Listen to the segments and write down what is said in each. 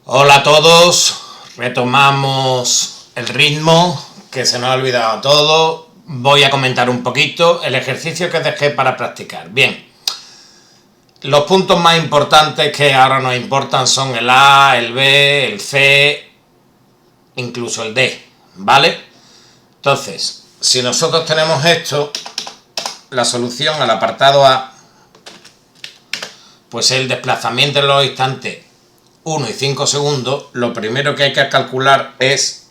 Hola a todos, retomamos el ritmo que se nos ha olvidado todo. Voy a comentar un poquito el ejercicio que dejé para practicar. Bien, los puntos más importantes que ahora nos importan son el A, el B, el C, incluso el D, ¿vale? Entonces, si nosotros tenemos esto, la solución al apartado A, pues el desplazamiento en los instantes 1 y 5 segundos, lo primero que hay que calcular es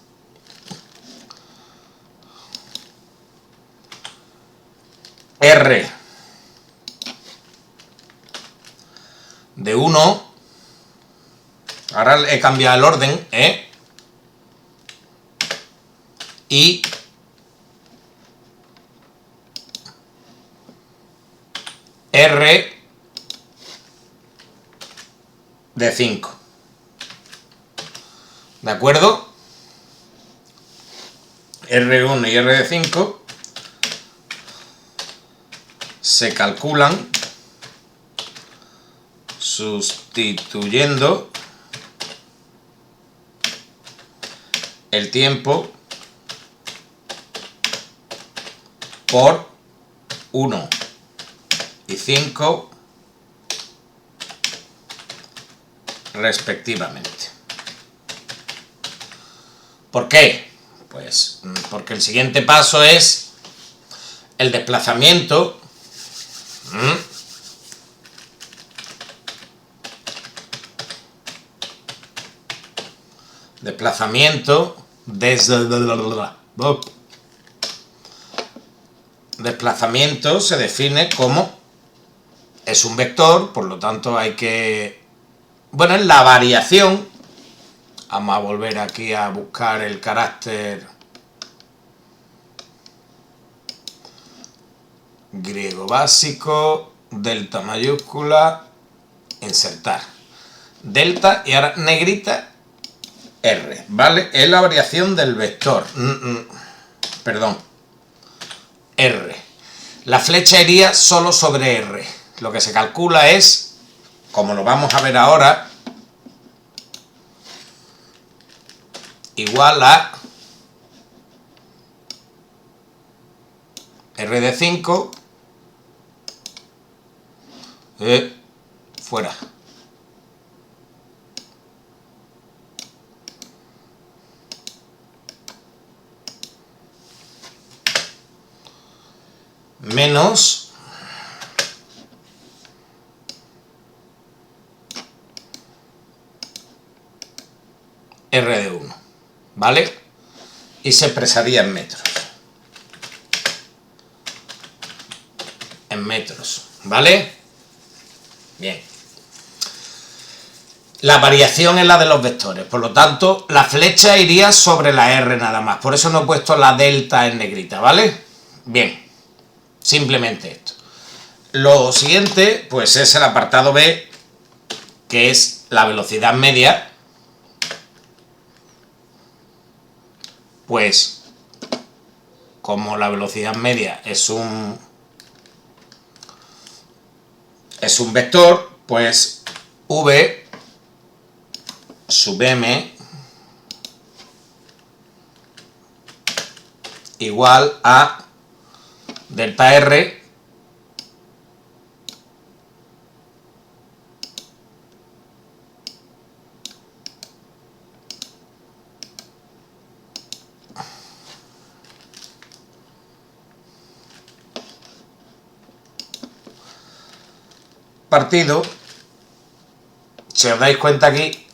R de 1, ahora he cambiado el orden, y R de 5. ¿De acuerdo? R1 y R de 5 se calculan sustituyendo el tiempo por 1 y 5 respectivamente. ¿Por qué? Pues porque el siguiente paso es el desplazamiento desplazamiento se define como es un vector, por lo tanto hay que, bueno, es la variación. Vamos a volver aquí a buscar el carácter griego básico, delta mayúscula, insertar, delta y ahora negrita R, ¿vale? Es la variación del vector, perdón, R. La flecha iría solo sobre R. Lo que se calcula es, como lo vamos a ver ahora, igual a R de 5 fuera. Menos R de 1, ¿vale? Y se expresaría en metros. En metros, ¿vale? Bien. La variación es la de los vectores, por lo tanto, la flecha iría sobre la R nada más. Por eso no he puesto la delta en negrita, ¿vale? Bien. Simplemente esto. Lo siguiente, pues es el apartado B, que es la velocidad media. Pues, como la velocidad media es un vector, pues V sub M igual a delta R partido, si os dais cuenta aquí,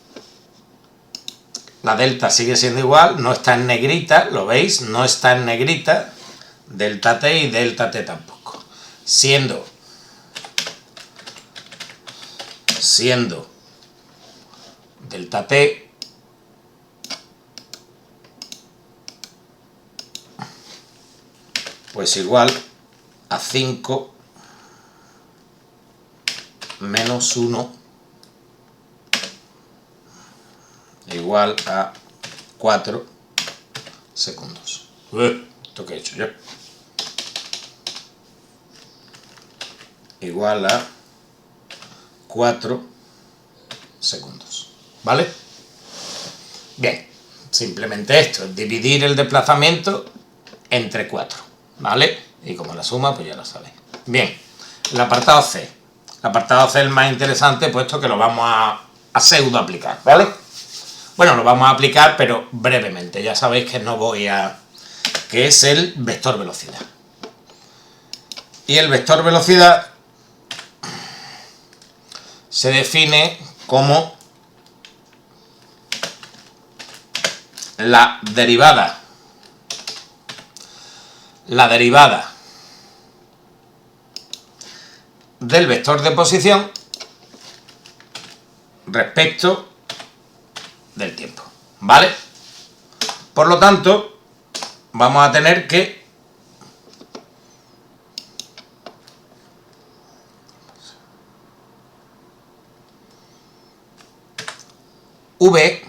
la delta sigue siendo igual, no está en negrita, ¿lo veis? No está en negrita, delta T y delta T tampoco. Siendo delta T pues igual a 5 menos 1 igual a 4 segundos. ¿Esto qué he hecho yo? Igual a 4 segundos, ¿vale? Bien, simplemente esto, dividir el desplazamiento entre 4, ¿vale? Y como la suma, pues ya lo sabéis. Bien, el apartado C. El apartado C es el más interesante, puesto que lo vamos a pseudo aplicar, ¿vale? Bueno, lo vamos a aplicar, pero brevemente. Ya sabéis que no voy a... que es el vector velocidad. Y el vector velocidad se define como la derivada del vector de posición respecto del tiempo, ¿vale? Por lo tanto, vamos a tener que V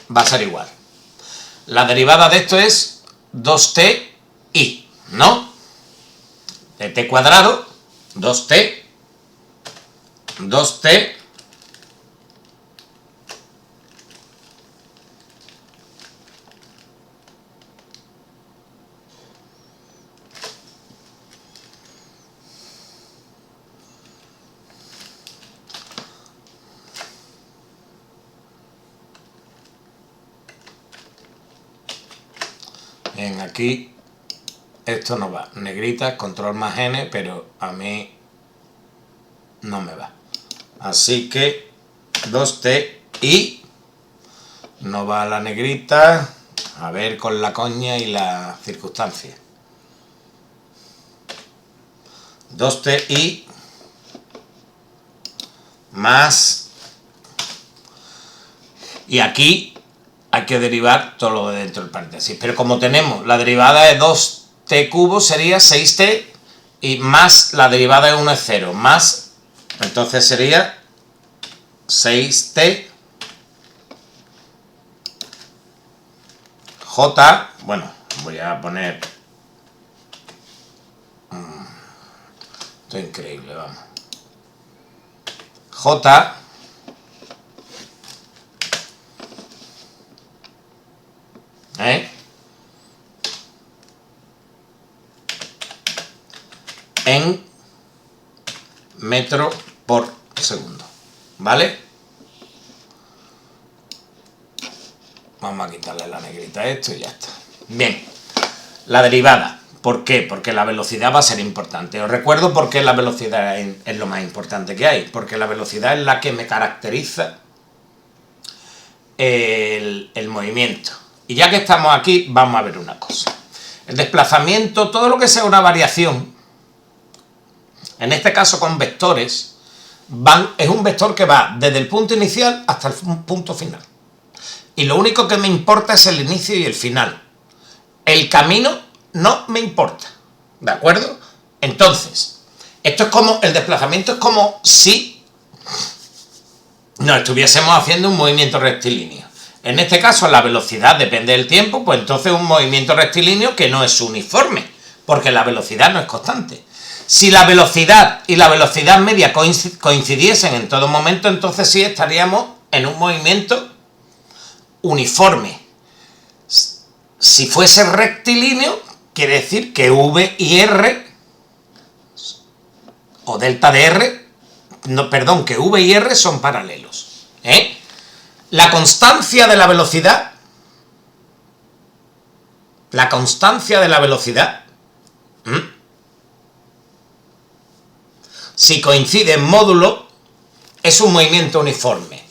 va a ser igual. La derivada de esto es 2ti, ¿no? De t cuadrado, 2t, Bien, aquí esto no va. Negritas, control más n, pero a mí no me va. Así que 2t y no va a la negrita. A ver con la coña y la circunstancia. 2ti más... Y aquí hay que derivar todo lo de dentro del paréntesis. Pero como tenemos la derivada de 2t cubo sería 6t y más la derivada de 1 es 0. Más, entonces sería 6t j, bueno, voy a poner... Esto es increíble, vamos. J en metro por segundo, ¿vale? Vamos a quitarle la negrita a esto y ya está. Bien, la derivada. ¿Por qué? Porque la velocidad va a ser importante. Os recuerdo por qué la velocidad es lo más importante que hay. Porque la velocidad es la que me caracteriza el movimiento. Y ya que estamos aquí, vamos a ver una cosa. El desplazamiento, todo lo que sea una variación, en este caso con vectores, es un vector que va desde el punto inicial hasta el punto final. Y lo único que me importa es el inicio y el final. El camino no me importa, ¿de acuerdo? Entonces, esto es como, el desplazamiento es como si nos estuviésemos haciendo un movimiento rectilíneo. En este caso, la velocidad depende del tiempo, pues entonces un movimiento rectilíneo que no es uniforme, porque la velocidad no es constante. Si la velocidad y la velocidad media coincidiesen en todo momento, entonces sí estaríamos en un movimiento uniforme. Si fuese rectilíneo, quiere decir que V y R, o delta de R, no, perdón, que V y R son paralelos. La constancia de la velocidad, si coincide en módulo, es un movimiento uniforme.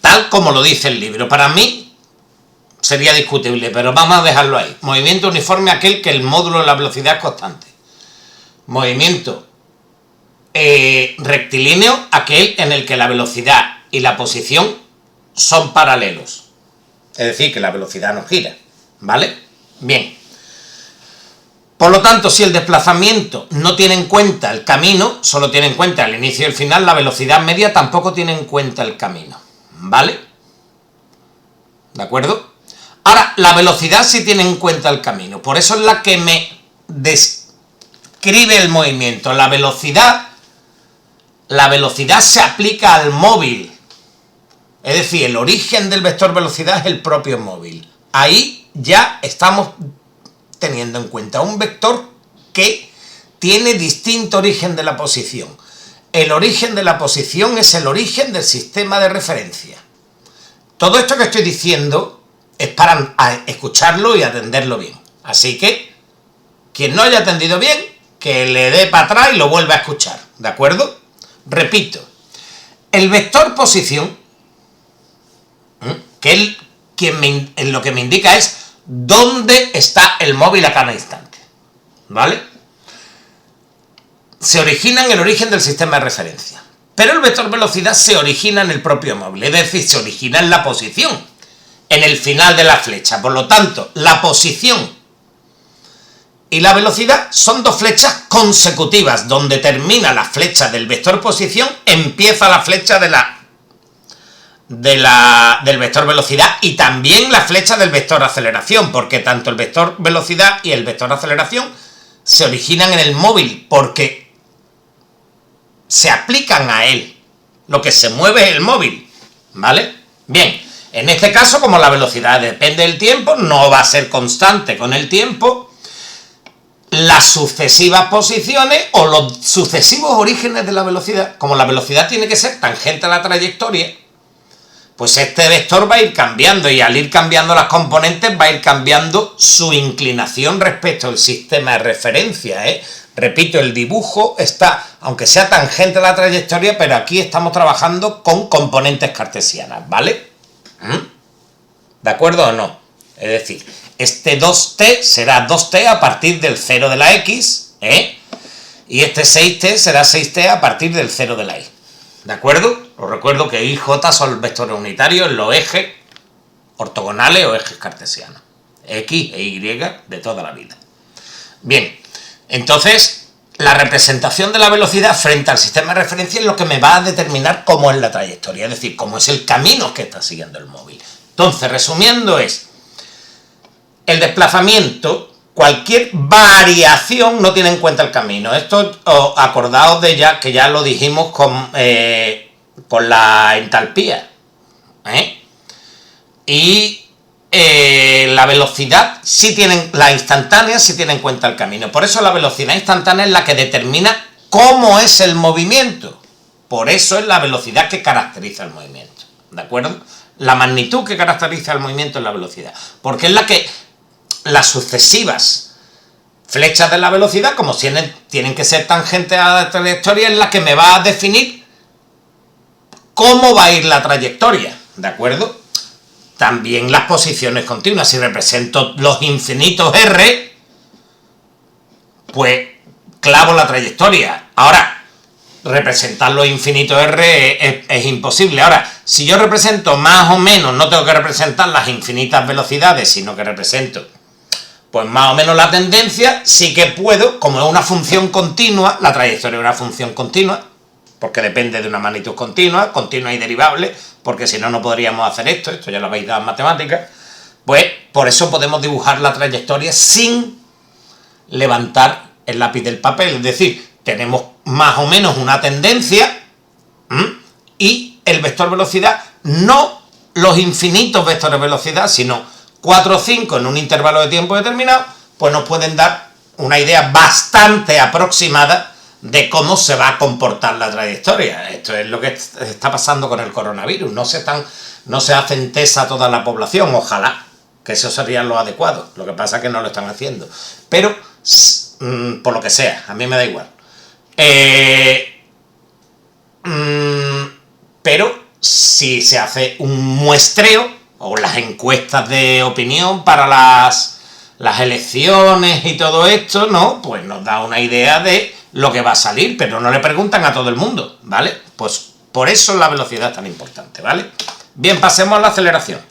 Tal como lo dice el libro. Para mí sería discutible, pero vamos a dejarlo ahí. Movimiento uniforme aquel que el módulo de la velocidad es constante. Movimiento rectilíneo aquel en el que la velocidad y la posición son paralelos. Es decir, que la velocidad no gira. ¿Vale? Bien. Por lo tanto, si el desplazamiento no tiene en cuenta el camino, solo tiene en cuenta el inicio y el final, la velocidad media tampoco tiene en cuenta el camino. ¿Vale? ¿De acuerdo? Ahora, la velocidad sí tiene en cuenta el camino. Por eso es la que me describe el movimiento. La velocidad se aplica al móvil. Es decir, el origen del vector velocidad es el propio móvil. Ahí ya estamos teniendo en cuenta un vector que tiene distinto origen de la posición. El origen de la posición es el origen del sistema de referencia. Todo esto que estoy diciendo es para escucharlo y atenderlo bien. Así que, quien no haya atendido bien, que le dé para atrás y lo vuelva a escuchar. ¿De acuerdo? Repito. El vector posición, que en lo que me indica es dónde está el móvil a cada instante. ¿Vale? Se origina en el origen del sistema de referencia. Pero el vector velocidad se origina en el propio móvil. Es decir, se origina en la posición, en el final de la flecha. Por lo tanto, la posición y la velocidad son dos flechas consecutivas. Donde termina la flecha del vector posición, empieza la flecha del vector velocidad y también la flecha del vector aceleración, porque tanto el vector velocidad y el vector aceleración se originan en el móvil, porque se aplican a él. Lo que se mueve es el móvil, ¿vale? Bien, en este caso, como la velocidad depende del tiempo, no va a ser constante con el tiempo, las sucesivas posiciones o los sucesivos orígenes de la velocidad, como la velocidad tiene que ser tangente a la trayectoria, pues este vector va a ir cambiando, y al ir cambiando las componentes va a ir cambiando su inclinación respecto al sistema de referencia, Repito, el dibujo está, aunque sea tangente a la trayectoria, pero aquí estamos trabajando con componentes cartesianas, ¿vale? ¿De acuerdo o no? Es decir, este 2t será 2t a partir del 0 de la x, y este 6t será 6t a partir del 0 de la y. ¿De acuerdo? Os recuerdo que I y J son vectores unitarios en los ejes ortogonales o ejes cartesianos. X e Y de toda la vida. Bien, entonces la representación de la velocidad frente al sistema de referencia es lo que me va a determinar cómo es la trayectoria, es decir, cómo es el camino que está siguiendo el móvil. Entonces, resumiendo, es el desplazamiento, cualquier variación no tiene en cuenta el camino. Esto, acordaos de ya que ya lo dijimos con la entalpía. Y la velocidad, la instantánea sí tiene en cuenta el camino. Por eso la velocidad instantánea es la que determina cómo es el movimiento. Por eso es la velocidad que caracteriza el movimiento. ¿De acuerdo? La magnitud que caracteriza el movimiento es la velocidad. Porque es la que las sucesivas flechas de la velocidad, como tienen que ser tangentes a la trayectoria, es la que me va a definir cómo va a ir la trayectoria. ¿De acuerdo? También las posiciones continuas. Si represento los infinitos R, pues clavo la trayectoria. Ahora, representar los infinitos R es imposible. Ahora, si yo represento más o menos, no tengo que representar las infinitas velocidades, sino que represento pues más o menos la tendencia, sí que puedo, como es una función continua, la trayectoria es una función continua, porque depende de una magnitud continua y derivable, porque si no, no podríamos hacer esto ya lo habéis dado en matemáticas, pues por eso podemos dibujar la trayectoria sin levantar el lápiz del papel, es decir, tenemos más o menos una tendencia y el vector velocidad, no los infinitos vectores velocidad, sino 4 o 5 en un intervalo de tiempo determinado, pues nos pueden dar una idea bastante aproximada de cómo se va a comportar la trayectoria. Esto es lo que está pasando con el coronavirus. No se hacen test a toda la población, ojalá, que eso sería lo adecuado. Lo que pasa es que no lo están haciendo. Pero, por lo que sea, a mí me da igual. Pero si se hace un muestreo, o las encuestas de opinión para las elecciones y todo esto, ¿no? Pues nos da una idea de lo que va a salir, pero no le preguntan a todo el mundo, ¿vale? Pues por eso la velocidad es tan importante, ¿vale? Bien, pasemos a la aceleración.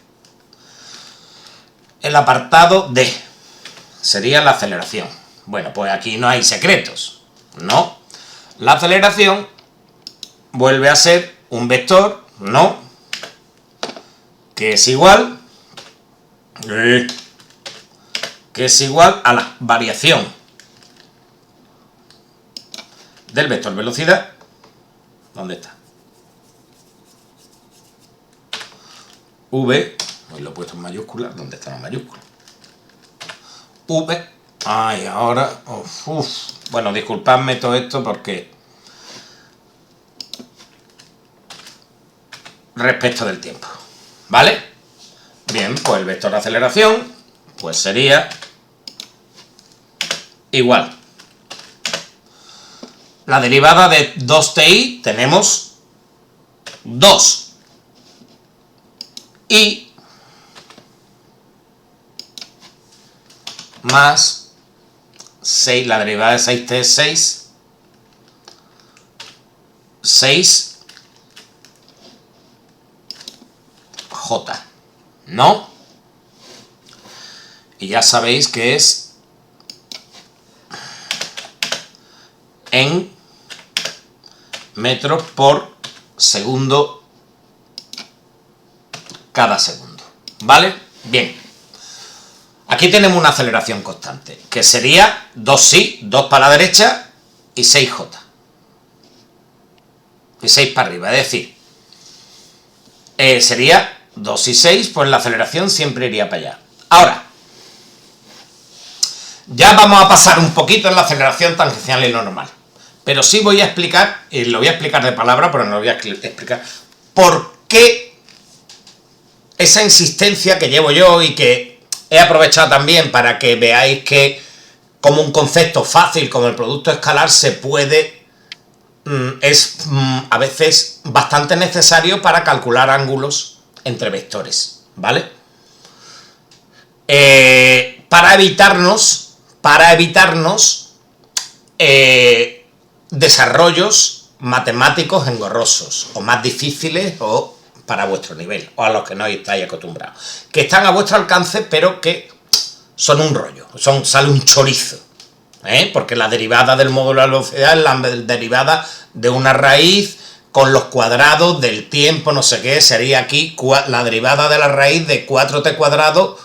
El apartado D sería la aceleración. Bueno, pues aquí no hay secretos, ¿no? La aceleración vuelve a ser un vector, ¿no? Que es igual a la variación del vector velocidad. ¿Dónde está? V, pues lo he puesto en mayúscula, ¿dónde está la mayúscula? V, ay, ahora, bueno, disculpadme todo esto porque respecto del tiempo, ¿vale? Bien, pues el vector de aceleración, pues sería igual. La derivada de 2ti tenemos 2 y más 6, la derivada de 6t es 6, 6j, ¿no? Y ya sabéis que es en metros por segundo cada segundo, ¿vale? Bien, aquí tenemos una aceleración constante, que sería 2i, 2 para la derecha y 6j. Y 6 para arriba, es decir, sería 2 y 6, pues la aceleración siempre iría para allá. Ahora, ya vamos a pasar un poquito en la aceleración tangencial y normal. Pero sí voy a explicar, y lo voy a explicar de palabra, pero no lo voy a explicar, por qué esa insistencia que llevo yo y que he aprovechado también para que veáis que como un concepto fácil como el producto escalar se puede, es a veces bastante necesario para calcular ángulos entre vectores, ¿vale? Para evitarnos desarrollos matemáticos engorrosos o más difíciles o para vuestro nivel o a los que no estáis acostumbrados, que están a vuestro alcance pero que son un rollo, sale un chorizo, porque la derivada del módulo de la velocidad es la derivada de una raíz con los cuadrados del tiempo, no sé qué, sería aquí la derivada de la raíz de 4t cuadrado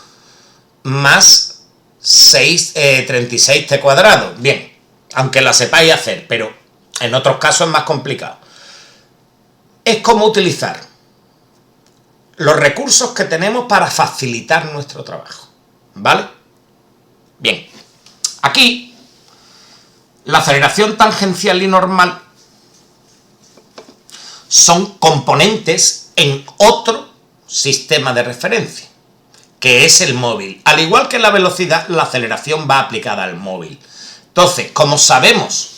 más 36t cuadrado. Bien, aunque la sepáis hacer, pero en otros casos es más complicado. Es como utilizar los recursos que tenemos para facilitar nuestro trabajo, ¿vale? Bien, aquí la aceleración tangencial y normal son componentes en otro sistema de referencia, que es el móvil. Al igual que la velocidad, la aceleración va aplicada al móvil. Entonces, como sabemos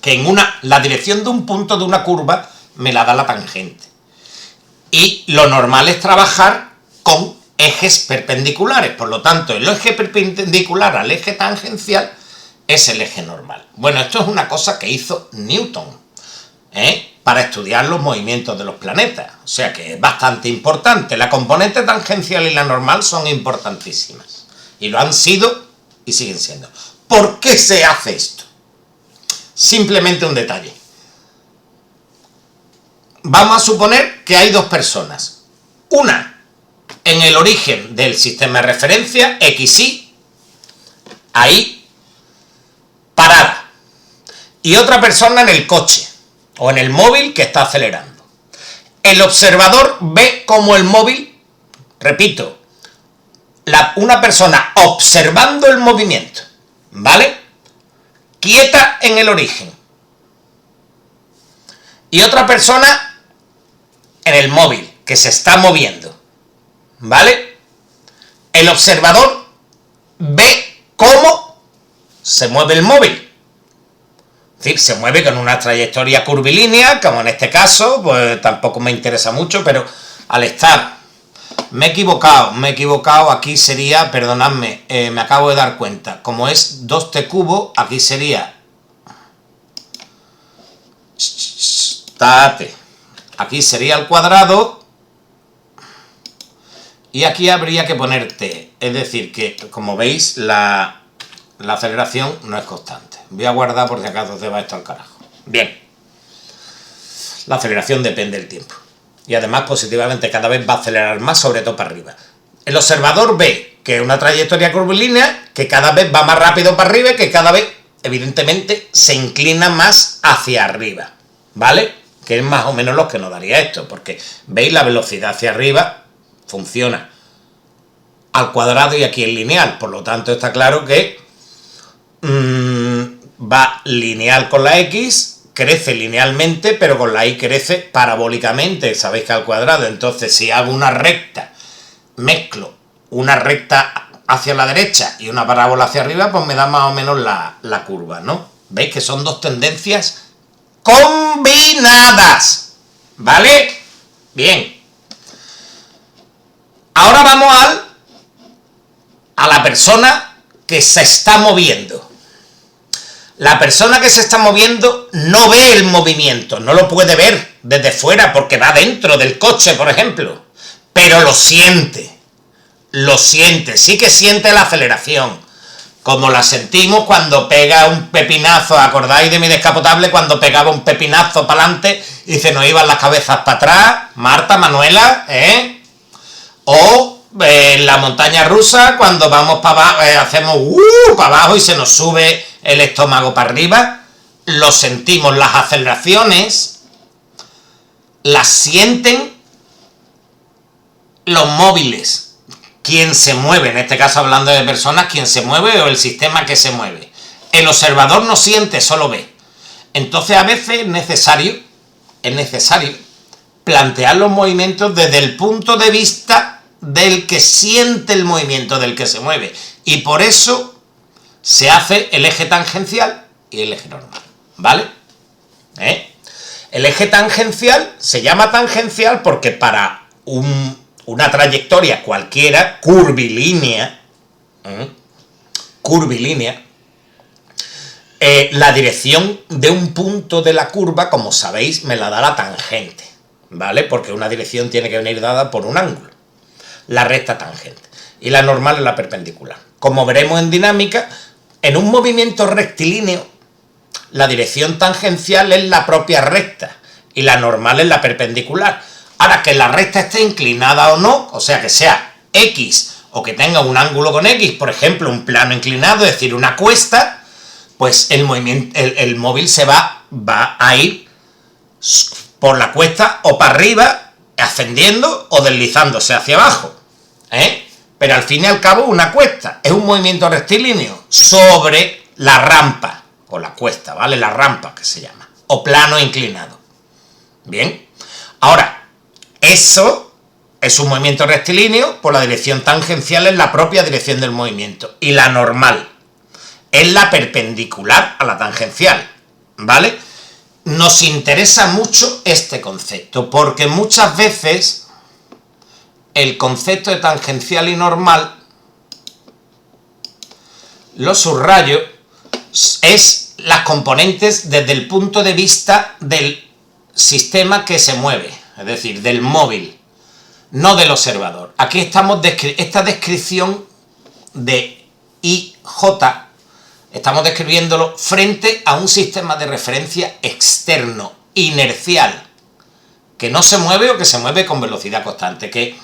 que en la dirección de un punto de una curva me la da la tangente, y lo normal es trabajar con ejes perpendiculares, por lo tanto el eje perpendicular al eje tangencial es el eje normal. Bueno, esto es una cosa que hizo Newton, para estudiar los movimientos de los planetas, o sea que es bastante importante. La componente tangencial y la normal son importantísimas, y lo han sido y siguen siendo. ¿Por qué se hace esto? Simplemente un detalle. Vamos a suponer que hay dos personas, una en el origen del sistema de referencia, XY, ahí, parada, y otra persona en el coche, o en el móvil que está acelerando. El observador ve como el móvil, repito, una persona observando el movimiento, ¿vale? Quieta en el origen. Y otra persona en el móvil, que se está moviendo, ¿vale? El observador ve cómo se mueve el móvil. Es decir, se mueve con una trayectoria curvilínea, como en este caso, pues tampoco me interesa mucho, pero al estar... Me he equivocado, aquí sería, perdonadme, me acabo de dar cuenta, como es 2t cubo, aquí sería... Aquí sería al cuadrado y aquí habría que poner t, es decir, que como veis la aceleración no es constante. Voy a guardar por si acaso se va esto al carajo. Bien, la aceleración depende del tiempo y además positivamente cada vez va a acelerar más, sobre todo para arriba. El observador ve que una trayectoria curvilínea que cada vez va más rápido para arriba y que cada vez evidentemente se inclina más hacia arriba, ¿vale? que es más o menos lo que nos daría esto, porque veis la velocidad hacia arriba funciona al cuadrado y aquí en lineal, por lo tanto está claro que va lineal con la X, crece linealmente, pero con la Y crece parabólicamente, sabéis que al cuadrado. Entonces si hago una recta, mezclo una recta hacia la derecha y una parábola hacia arriba, pues me da más o menos la curva, ¿no? ¿Veis que son dos tendencias combinadas? ¿Vale? Bien. Ahora vamos a la persona que se está moviendo. La persona que se está moviendo no ve el movimiento, no lo puede ver desde fuera porque va dentro del coche, por ejemplo, pero lo siente, sí que siente la aceleración, como la sentimos cuando pega un pepinazo. ¿Acordáis de mi descapotable cuando pegaba un pepinazo para adelante y se nos iban las cabezas para atrás? Marta, Manuela, O en la montaña rusa, cuando vamos para abajo, hacemos para abajo y se nos sube el estómago para arriba. Lo sentimos, las aceleraciones las sienten los móviles. Quien se mueve, en este caso hablando de personas, quien se mueve o el sistema que se mueve. El observador no siente, solo ve. Entonces a veces es necesario plantear los movimientos desde el punto de vista del que siente el movimiento, del que se mueve. Y por eso se hace el eje tangencial y el eje normal, ¿vale? El eje tangencial se llama tangencial porque para una trayectoria cualquiera, curvilínea, la dirección de un punto de la curva, como sabéis, me la da la tangente, ¿vale? Porque una dirección tiene que venir dada por un ángulo, la recta tangente, y la normal es la perpendicular. Como veremos en dinámica, en un movimiento rectilíneo, la dirección tangencial es la propia recta y la normal es la perpendicular. Ahora, que la recta esté inclinada o no, o sea, que sea X o que tenga un ángulo con X, por ejemplo, un plano inclinado, es decir, una cuesta, pues el móvil se va a ir por la cuesta o para arriba, ascendiendo o deslizándose hacia abajo. Pero al fin y al cabo, una cuesta es un movimiento rectilíneo sobre la rampa, o la cuesta, ¿vale? La rampa que se llama, o plano inclinado. Bien, ahora, eso es un movimiento rectilíneo, por la dirección tangencial es la propia dirección del movimiento. Y la normal es la perpendicular a la tangencial, ¿vale? Nos interesa mucho este concepto, porque muchas veces el concepto de tangencial y normal, lo subrayo, es las componentes desde el punto de vista del sistema que se mueve, es decir, del móvil, no del observador. Aquí estamos esta descripción de IJ, estamos describiéndolo frente a un sistema de referencia externo, inercial, que no se mueve o que se mueve con velocidad constante, que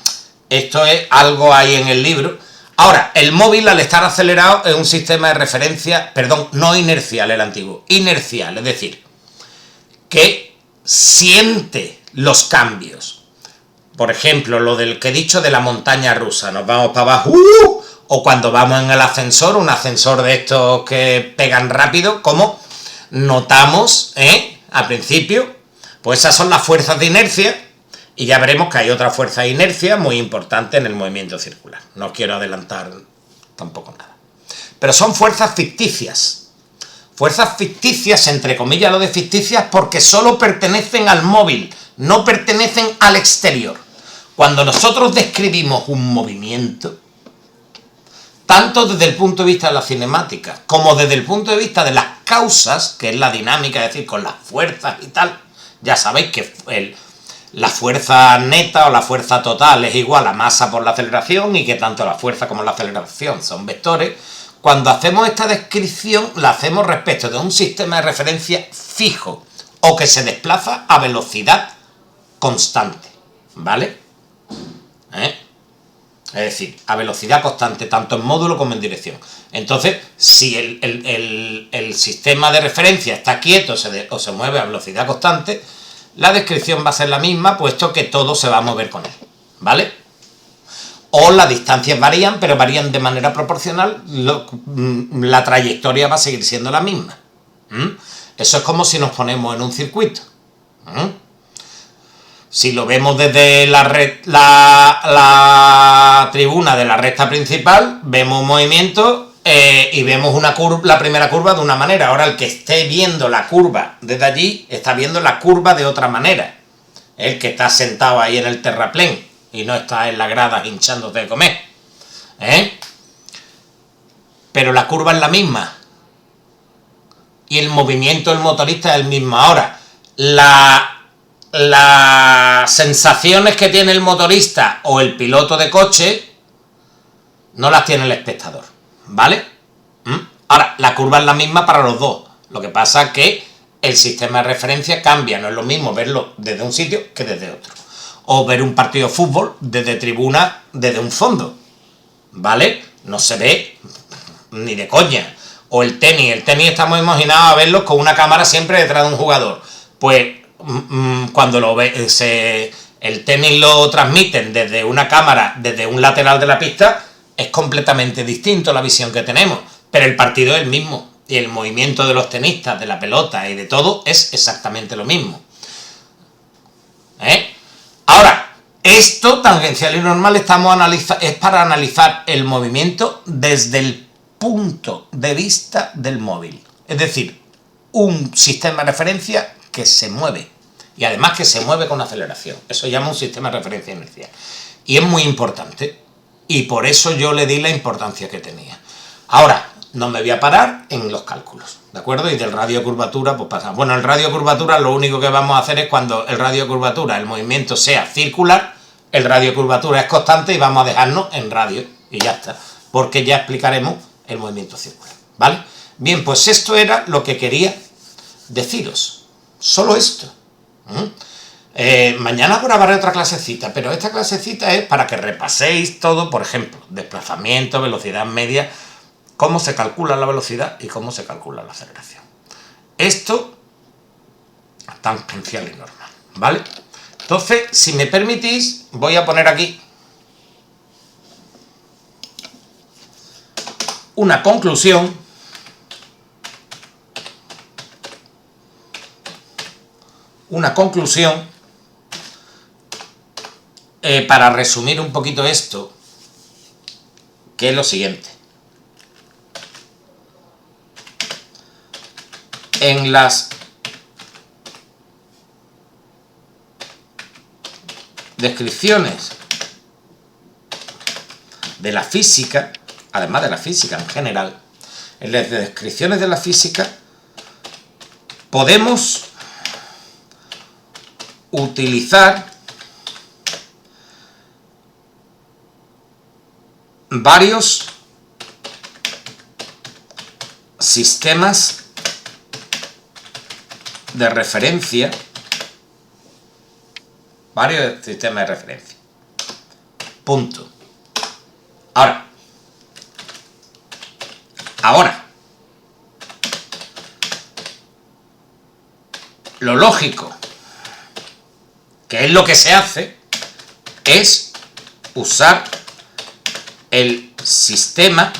esto es algo ahí en el libro. Ahora, el móvil, al estar acelerado, es un sistema de referencia, perdón, no inercial el antiguo, inercial, es decir, que siente los cambios. Por ejemplo, lo del que he dicho de la montaña rusa, nos vamos para abajo, o cuando vamos en el ascensor, un ascensor de estos que pegan rápido, como notamos, al principio, pues esas son las fuerzas de inercia, y ya veremos que hay otra fuerza de inercia muy importante en el movimiento circular. No os quiero adelantar tampoco nada. Pero son fuerzas ficticias. Fuerzas ficticias, entre comillas lo de ficticias, porque solo pertenecen al móvil, no pertenecen al exterior. Cuando nosotros describimos un movimiento, tanto desde el punto de vista de la cinemática, como desde el punto de vista de las causas, que es la dinámica, es decir, con las fuerzas y tal, ya sabéis que la fuerza neta o la fuerza total es igual a masa por la aceleración y que tanto la fuerza como la aceleración son vectores. Cuando hacemos esta descripción, la hacemos respecto de un sistema de referencia fijo o que se desplaza a velocidad constante, ¿vale? Es decir, a velocidad constante, tanto en módulo como en dirección. Entonces, si el sistema de referencia está quieto o se mueve a velocidad constante, la descripción va a ser la misma, puesto que todo se va a mover con él, ¿vale? O las distancias varían, pero varían de manera proporcional, la trayectoria va a seguir siendo la misma. Eso es como si nos ponemos en un circuito. Si lo vemos desde la tribuna de la recta principal, vemos un movimiento y vemos la primera curva de una manera. Ahora el que esté viendo la curva desde allí está viendo la curva de otra manera. El que está sentado ahí en el terraplén y no está en la grada hinchándote de comer. Pero la curva es la misma. Y el movimiento del motorista es el mismo. Ahora, las sensaciones que tiene el motorista o el piloto de coche no las tiene el espectador, ¿vale? Ahora, la curva es la misma para los dos. Lo que pasa es que el sistema de referencia cambia. No es lo mismo verlo desde un sitio que desde otro. O ver un partido de fútbol desde tribuna, desde un fondo, ¿vale? No se ve ni de coña. O el tenis estamos imaginados a verlos con una cámara siempre detrás de un jugador. Pues cuando el tenis lo transmiten desde una cámara, desde un lateral de la pista, es completamente distinto la visión que tenemos, pero el partido es el mismo y el movimiento de los tenistas, de la pelota y de todo es exactamente lo mismo. Ahora, esto tangencial y normal es para analizar el movimiento desde el punto de vista del móvil, es decir, un sistema de referencia que se mueve y además que se mueve con aceleración. Eso se llama un sistema de referencia inercial y es muy importante y por eso yo le di la importancia que tenía. Ahora, no me voy a parar en los cálculos, ¿de acuerdo? Y del radio de curvatura, pues pasa. Bueno, el radio de curvatura lo único que vamos a hacer es cuando el radio de curvatura, el movimiento sea circular, el radio de curvatura es constante y vamos a dejarnos en radio y ya está, porque ya explicaremos el movimiento circular, ¿vale? Bien, pues esto era lo que quería deciros, solo esto. Mañana grabaré otra clasecita, pero esta clasecita es para que repaséis todo, por ejemplo, desplazamiento, velocidad media, cómo se calcula la velocidad y cómo se calcula la aceleración. Esto tangencial y normal, ¿vale? Entonces, si me permitís, voy a poner aquí una conclusión para resumir un poquito esto, que es lo siguiente. En las descripciones de la física, además de la física en general, en las descripciones de la física podemos utilizar varios sistemas de referencia, punto. Ahora, lo lógico, que es lo que se hace, es usar el sistema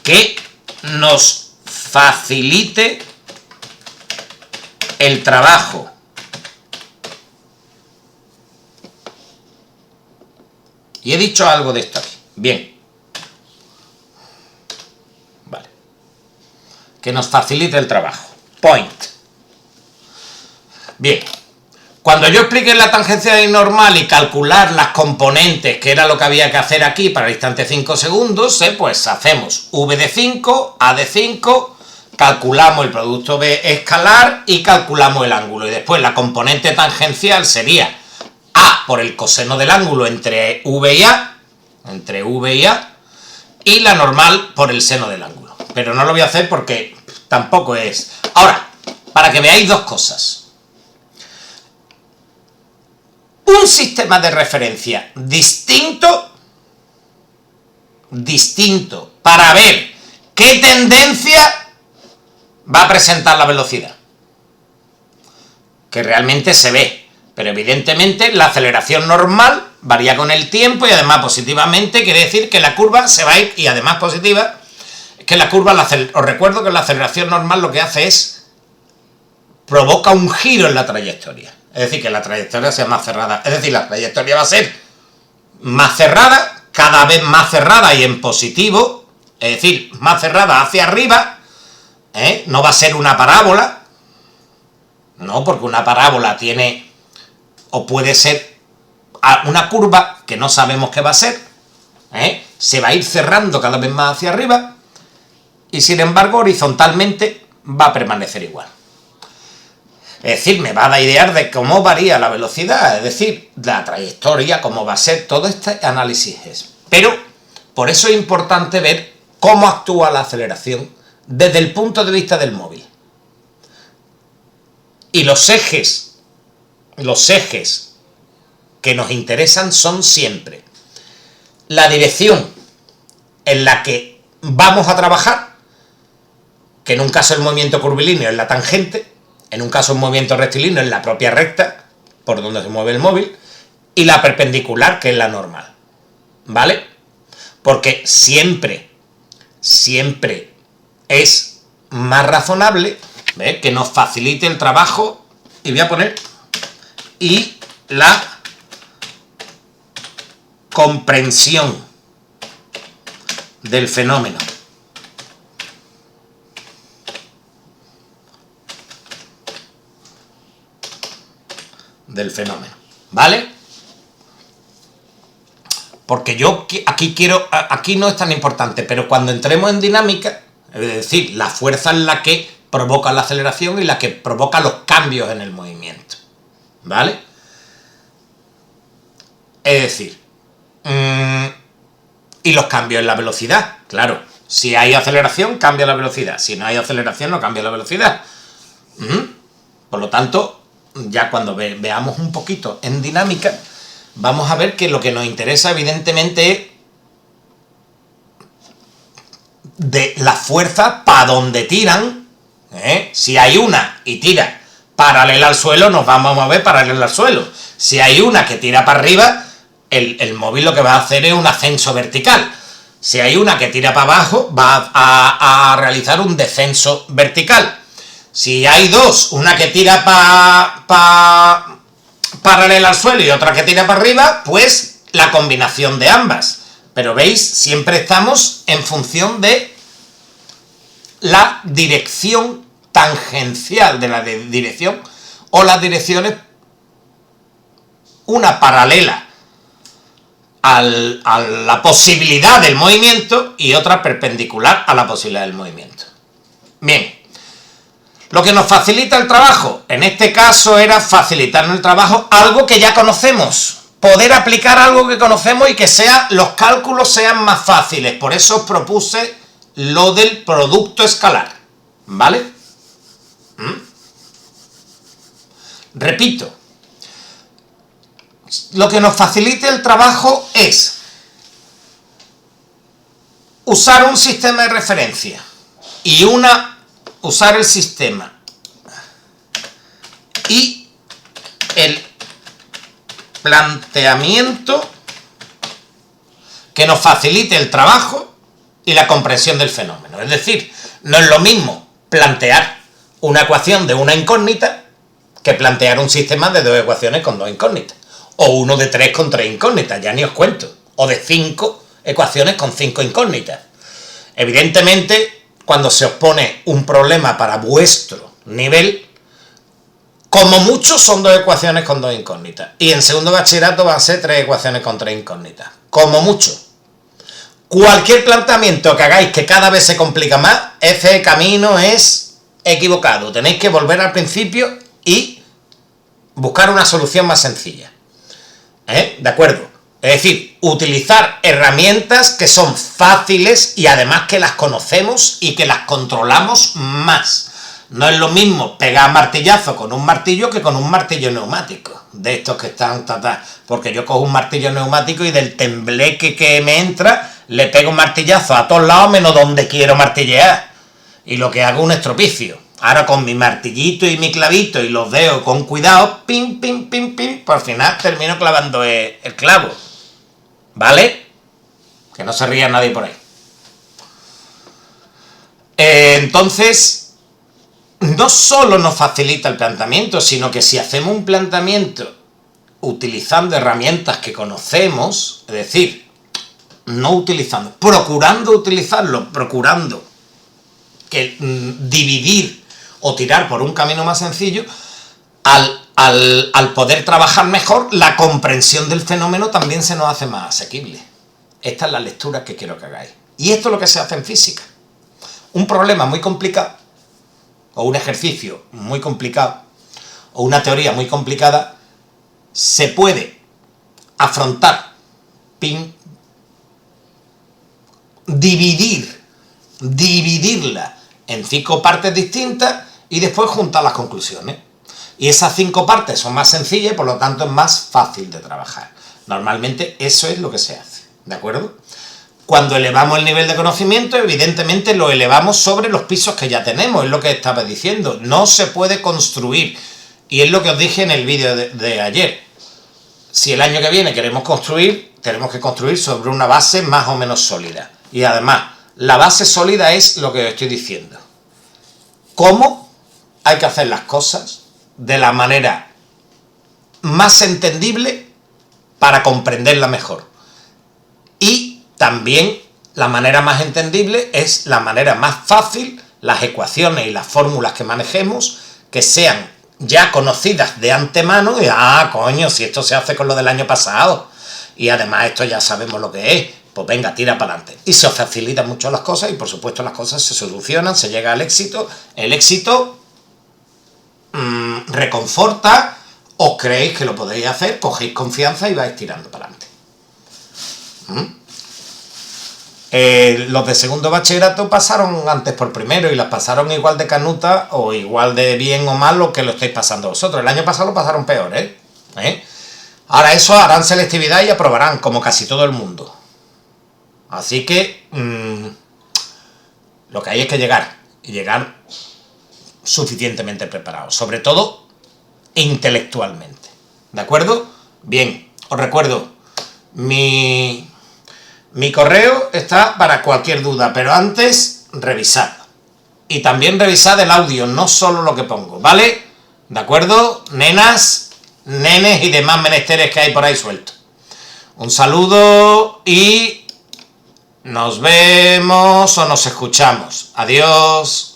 que nos facilite el trabajo. Y he dicho algo de esto aquí. Bien. Vale. Que nos facilite el trabajo. Point. Bien. Cuando yo expliqué la tangencial normal y calcular las componentes, que era lo que había que hacer aquí para el instante 5 segundos, pues hacemos V de 5, A de 5, calculamos el producto B escalar y calculamos el ángulo. Y después la componente tangencial sería A por el coseno del ángulo entre V y A, y la normal por el seno del ángulo. Pero no lo voy a hacer porque tampoco es. Ahora, para que veáis dos cosas. Un sistema de referencia distinto para ver qué tendencia va a presentar la velocidad. que realmente se ve. Pero evidentemente la aceleración normal varía con el tiempo y además positivamente quiere decir que la curva se va a ir, y además positiva, que la curva, os recuerdo que la aceleración normal lo que hace es provoca un giro en la trayectoria. Es decir, que la trayectoria sea más cerrada. Es decir, la trayectoria va a ser más cerrada, cada vez más cerrada y en positivo, es decir, más cerrada hacia arriba, no va a ser una parábola, no, porque una parábola tiene, o puede ser una curva que no sabemos qué va a ser, se va a ir cerrando cada vez más hacia arriba y sin embargo horizontalmente va a permanecer igual. Es decir, me va a dar ideas de cómo varía la velocidad, es decir, la trayectoria, cómo va a ser, todo este análisis es. Pero por eso es importante ver cómo actúa la aceleración desde el punto de vista del móvil. Y los ejes que nos interesan son siempre la dirección en la que vamos a trabajar, que en un caso el movimiento curvilíneo es la tangente, en un caso el movimiento rectilíneo es la propia recta, por donde se mueve el móvil, y la perpendicular, que es la normal, ¿vale? Porque siempre es más razonable, ¿ves?, que nos facilite el trabajo, y voy a poner, y la comprensión del fenómeno. ¿Vale? Porque yo aquí no es tan importante, pero cuando entremos en dinámica, es decir, la fuerza es la que provoca la aceleración y la que provoca los cambios en el movimiento, ¿vale? Es decir, y los cambios en la velocidad, claro, si hay aceleración cambia la velocidad, si no hay aceleración no cambia la velocidad. Por lo tanto, ya cuando veamos un poquito en dinámica, vamos a ver que lo que nos interesa evidentemente es de la fuerza para donde tiran. Si hay una y tira paralela al suelo, nos vamos a mover paralela al suelo. Si hay una que tira para arriba, el móvil lo que va a hacer es un ascenso vertical. Si hay una que tira para abajo, va a realizar un descenso vertical. Si hay dos, una que tira paralela al suelo y otra que tira para arriba, pues la combinación de ambas. Pero veis, siempre estamos en función de la dirección tangencial de la dirección, o las direcciones, una paralela a la posibilidad del movimiento y otra perpendicular a la posibilidad del movimiento. Bien. Lo que nos facilita el trabajo, en este caso era facilitarnos el trabajo, algo que ya conocemos, poder aplicar algo que conocemos y que los cálculos sean más fáciles. Por eso os propuse lo del producto escalar, ¿vale? Repito, lo que nos facilita el trabajo es usar un sistema de referencia y usar el sistema y el planteamiento que nos facilite el trabajo y la comprensión del fenómeno. Es decir, no es lo mismo plantear una ecuación de una incógnita que plantear un sistema de dos ecuaciones con dos incógnitas, o uno de 3 con 3 incógnitas, ya ni os cuento, o de 5 ecuaciones con 5 incógnitas. Evidentemente, cuando se os pone un problema para vuestro nivel, como mucho son 2 ecuaciones con 2 incógnitas. Y en segundo bachillerato van a ser 3 ecuaciones con 3 incógnitas. Como mucho. Cualquier planteamiento que hagáis que cada vez se complica más, ese camino es equivocado. Tenéis que volver al principio y buscar una solución más sencilla. ¿De acuerdo? Es decir, utilizar herramientas que son fáciles y además que las conocemos y que las controlamos más. No es lo mismo pegar martillazo con un martillo que con un martillo neumático, de estos que están porque yo cojo un martillo neumático y del tembleque que me entra le pego un martillazo a todos lados menos donde quiero martillear y lo que hago es un estropicio. Ahora con mi martillito y mi clavito y los dedos con cuidado, pim, pim, pim, pim, pues al final termino clavando el clavo. ¿Vale? Que no se ría nadie por ahí. Entonces, no solo nos facilita el planteamiento, sino que si hacemos un planteamiento utilizando herramientas que conocemos, es decir, no utilizando, procurando utilizarlo, procurando que dividir o tirar por un camino más sencillo, al poder trabajar mejor, la comprensión del fenómeno también se nos hace más asequible. Esta es la lectura que quiero que hagáis. Y esto es lo que se hace en física. Un problema muy complicado, o un ejercicio muy complicado, o una teoría muy complicada, se puede afrontar, dividirla en 5 partes distintas y después juntar las conclusiones. Y esas 5 partes son más sencillas y por lo tanto es más fácil de trabajar. Normalmente eso es lo que se hace, ¿de acuerdo? Cuando elevamos el nivel de conocimiento, evidentemente lo elevamos sobre los pisos que ya tenemos, es lo que estaba diciendo. No se puede construir, y es lo que os dije en el vídeo de ayer. Si el año que viene queremos construir, tenemos que construir sobre una base más o menos sólida. Y además, la base sólida es lo que os estoy diciendo. ¿Cómo hay que hacer las cosas de la manera más entendible para comprenderla mejor? Y también la manera más entendible es la manera más fácil, las ecuaciones y las fórmulas que manejemos, que sean ya conocidas de antemano, y coño, si esto se hace con lo del año pasado, y además esto ya sabemos lo que es, pues venga, tira para adelante. Y se os facilitan mucho las cosas, y por supuesto las cosas se solucionan, se llega al éxito. El éxito reconforta, os creéis que lo podéis hacer, cogéis confianza y vais tirando para adelante. Los de segundo bachillerato pasaron antes por primero y las pasaron igual de canuta o igual de bien o mal lo que lo estáis pasando vosotros. El año pasado lo pasaron peor, Ahora eso harán selectividad y aprobarán, como casi todo el mundo. Así que lo que hay es que llegar, y llegar suficientemente preparados, sobre todo intelectualmente. ¿De acuerdo? Bien, os recuerdo, mi correo está para cualquier duda, pero antes revisad. Y también revisad el audio, no solo lo que pongo, ¿vale? ¿De acuerdo? Nenas, nenes y demás menesteres que hay por ahí sueltos. Un saludo y nos vemos o nos escuchamos. Adiós.